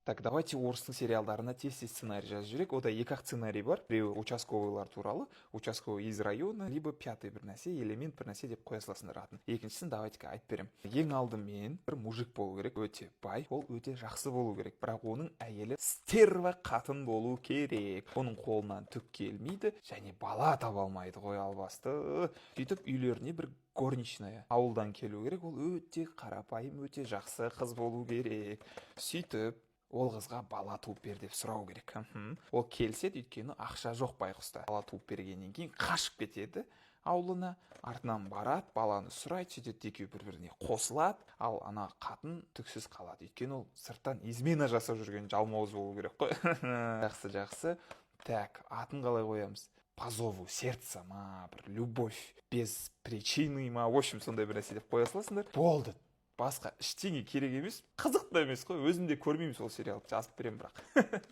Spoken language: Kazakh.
Так, давайте орыстың сериалдарына тез сценарий жазып жіберейік. Ода екі-ақ сценарий бар. Біреуі участковыйлар туралы, участковый из района, либо пятый бір нәрсе, элемент бір нәрсе деп қоя саласыңдар атын. Екіншісін давайте айтып беремін. Ең алдымен бір мужик болу керек, өте бай, ол өте жақсы болу керек. Бірақ оның әйелі стерва қатын болу керек. Оның қолынан түк келмейді, және бала таба алмайды ғой албасты. Сөйтіп үйлеріне бір горничная ауылдан келу керек. Ол өте қарапайым, өте жақсы қыз болу керек. Сөйтіп ол қызға бала туып бер деп сұрау керек. Ол келседі, өйткені ақша жоқ байғұста. Бала туып бергеннен кейін қашып кетеді ауылына, артынан барады, баланы сұрайды, сөйтеді, екеуі бір-біріне қосылады, ал ана қатын түксіз қалады. Өйткені ол сырттан измена жасап жүрген жалмауыз болу керек қой. Жақсы. Так, атын қалай қоямыз? По зову сердца ма, бір любовь без причины ма, в общем, сондай бір нәрсе деп қоя саласыңдар. Болды. Басқа ештеңе керек емес, қызық та емес қой, өзім де көрмеймін сол сериалды, жазып беремін бірақ.